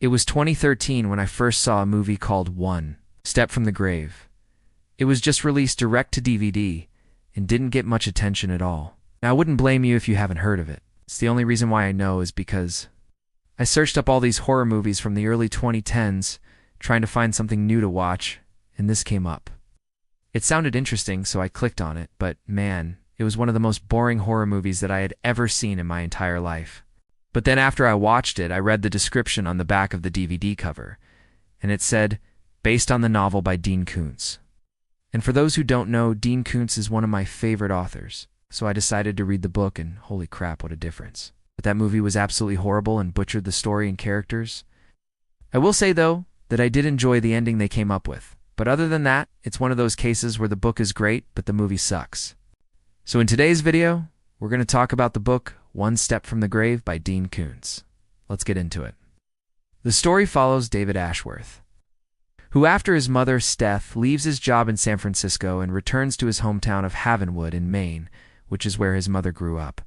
It was 2013 when I first saw a movie called One Step from the Grave. It was just released direct to DVD and didn't get much attention at all. Now, I wouldn't blame you if you haven't heard of it. It's the only reason why I know is because I searched up all these horror movies from the early 2010s trying to find something new to watch, and this came up. It sounded interesting, so I clicked on it, but man, it was one of the most boring horror movies that I had ever seen in my entire life. But then after I watched it, I read the description on the back of the DVD cover, and it said, based on the novel by Dean Koontz. And for those who don't know, Dean Koontz is one of my favorite authors, so I decided to read the book, and holy crap, what a difference. But that movie was absolutely horrible and butchered the story and characters. I will say, though, that I did enjoy the ending they came up with. But other than that, it's one of those cases where the book is great, but the movie sucks. So in today's video, we're going to talk about the book One Step from the Grave by Dean Koontz. Let's get into it. The story follows David Ashworth, who after his mother, Steph, leaves his job in San Francisco and returns to his hometown of Havenwood in Maine, which is where his mother grew up.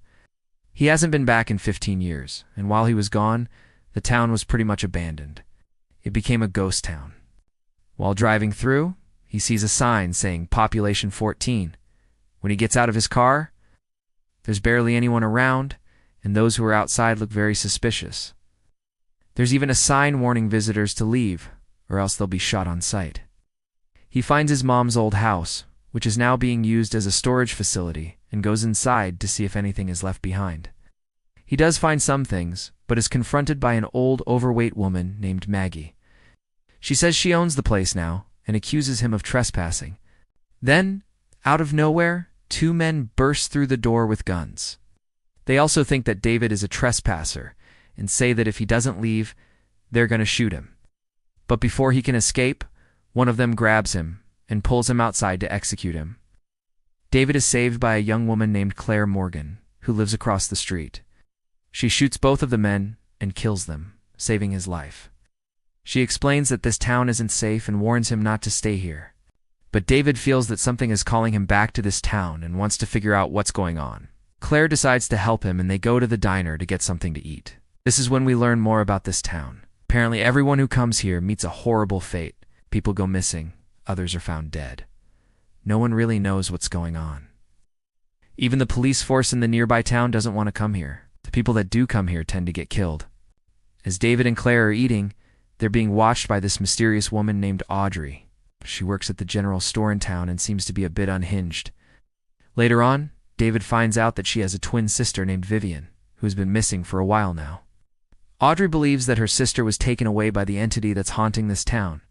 He hasn't been back in 15 years, and while he was gone, the town was pretty much abandoned. It became a ghost town. While driving through, he sees a sign saying Population 14. When he gets out of his car, there's barely anyone around, and those who are outside look very suspicious. There's even a sign warning visitors to leave, or else they'll be shot on sight. He finds his mom's old house, which is now being used as a storage facility, and goes inside to see if anything is left behind. He does find some things, but is confronted by an old, overweight woman named Maggie. She says she owns the place now and accuses him of trespassing. Then, out of nowhere, two men burst through the door with guns. They also think that David is a trespasser and say that if he doesn't leave, they're going to shoot him. But before he can escape, one of them grabs him and pulls him outside to execute him. David is saved by a young woman named Claire Morgan, who lives across the street. She shoots both of the men and kills them, saving his life. She explains that this town isn't safe and warns him not to stay here. But David feels that something is calling him back to this town and wants to figure out what's going on. Claire decides to help him and they go to the diner to get something to eat. This is when we learn more about this town. Apparently everyone who comes here meets a horrible fate. People go missing, others are found dead. No one really knows what's going on. Even the police force in the nearby town doesn't want to come here. The people that do come here tend to get killed. As David and Claire are eating, they're being watched by this mysterious woman named Audrey. She works at the general store in town and seems to be a bit unhinged. Later on, David finds out that she has a twin sister named Vivian, who's been missing for a while now. Audrey believes that her sister was taken away by the entity that's haunting this town.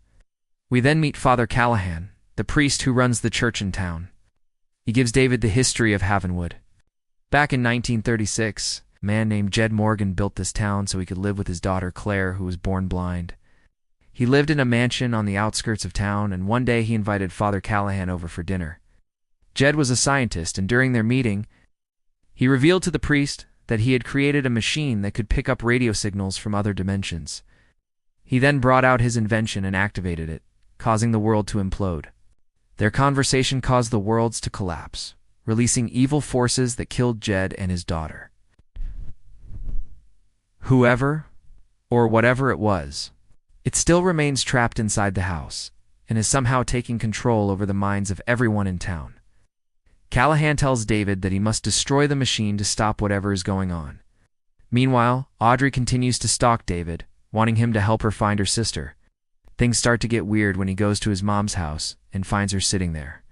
We then meet Father Callahan, the priest who runs the church in town. He gives David the history of Havenwood. Back in 1936, a man named Jed Morgan built this town so he could live with his daughter Claire, who was born blind. He lived in a mansion on the outskirts of town, and one day he invited Father Callahan over for dinner. Jed was a scientist, and during their meeting, he revealed to the priest that he had created a machine that could pick up radio signals from other dimensions. He then brought out his invention and activated it, causing the world to implode. Their conversation caused the worlds to collapse, releasing evil forces that killed Jed and his daughter. Whoever, or whatever it was, it still remains trapped inside the house, and is somehow taking control over the minds of everyone in town. Callahan tells David that he must destroy the machine to stop whatever is going on. Meanwhile, Audrey continues to stalk David, wanting him to help her find her sister. Things start to get weird when he goes to his mom's house and finds her sitting there.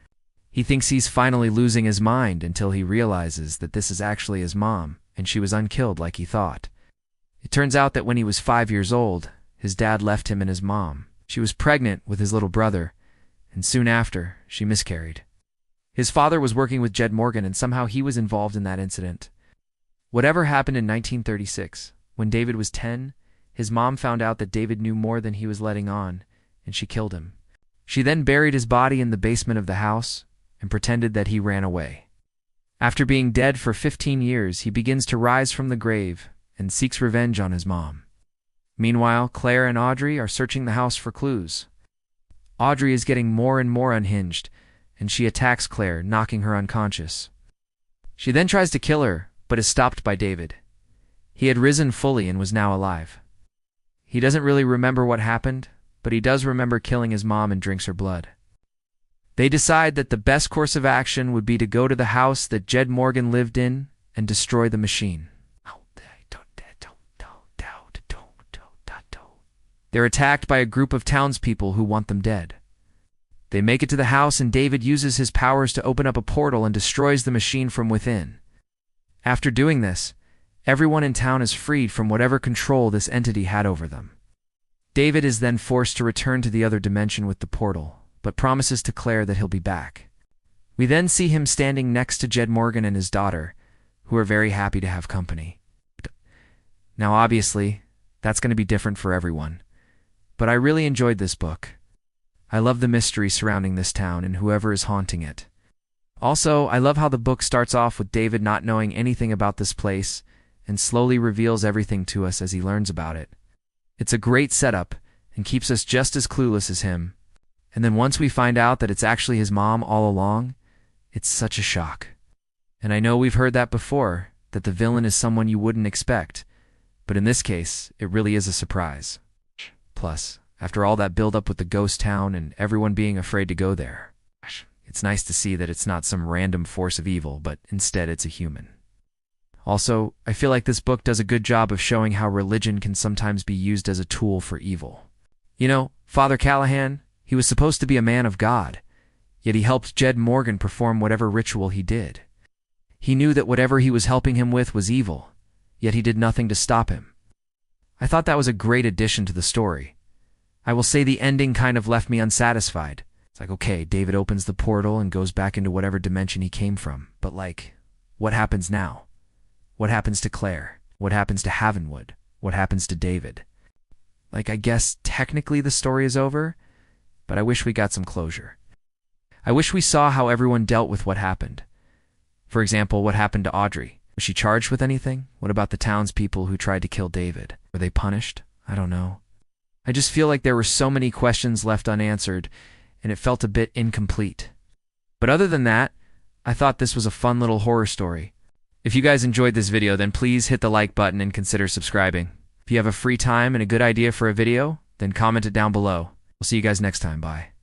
He thinks he's finally losing his mind until he realizes that this is actually his mom, and she was unkilled like he thought. It turns out that when he was 5 years old, his dad left him and his mom. She was pregnant with his little brother, and soon after, she miscarried. His father was working with Jed Morgan, and somehow he was involved in that incident. Whatever happened in 1936, when David was 10, his mom found out that David knew more than he was letting on, and she killed him. She then buried his body in the basement of the house and pretended that he ran away. After being dead for 15 years, he begins to rise from the grave and seeks revenge on his mom. Meanwhile, Claire and Audrey are searching the house for clues. Audrey is getting more and more unhinged, and she attacks Claire, knocking her unconscious. She then tries to kill her, but is stopped by David. He had risen fully and was now alive. He doesn't really remember what happened, but he does remember killing his mom and drinks her blood. They decide that the best course of action would be to go to the house that Jed Morgan lived in and destroy the machine. They're attacked by a group of townspeople who want them dead. They make it to the house and David uses his powers to open up a portal and destroys the machine from within. After doing this, everyone in town is freed from whatever control this entity had over them. David is then forced to return to the other dimension with the portal, but promises to Claire that he'll be back. We then see him standing next to Jed Morgan and his daughter, who are very happy to have company. Now obviously, that's going to be different for everyone, but I really enjoyed this book. I love the mystery surrounding this town and whoever is haunting it. Also, I love how the book starts off with David not knowing anything about this place and slowly reveals everything to us as he learns about it. It's a great setup and keeps us just as clueless as him. And then once we find out that it's actually his mom all along, it's such a shock. And I know we've heard that before, that the villain is someone you wouldn't expect, but in this case, it really is a surprise. Plus, after all that build-up with the ghost town and everyone being afraid to go there, it's nice to see that it's not some random force of evil, but instead it's a human. Also, I feel like this book does a good job of showing how religion can sometimes be used as a tool for evil. You know, Father Callahan, he was supposed to be a man of God, yet he helped Jed Morgan perform whatever ritual he did. He knew that whatever he was helping him with was evil, yet he did nothing to stop him. I thought that was a great addition to the story. I will say the ending kind of left me unsatisfied. It's like, okay, David opens the portal and goes back into whatever dimension he came from, but like, what happens now? What happens to Claire? What happens to Havenwood? What happens to David? Like, I guess technically the story is over, but I wish we got some closure. I wish we saw how everyone dealt with what happened. For example, what happened to Audrey? Was she charged with anything? What about the townspeople who tried to kill David? Were they punished? I don't know. I just feel like there were so many questions left unanswered, and it felt a bit incomplete. But other than that, I thought this was a fun little horror story. If you guys enjoyed this video, then please hit the like button and consider subscribing. If you have a free time and a good idea for a video, then comment it down below. We'll see you guys next time. Bye.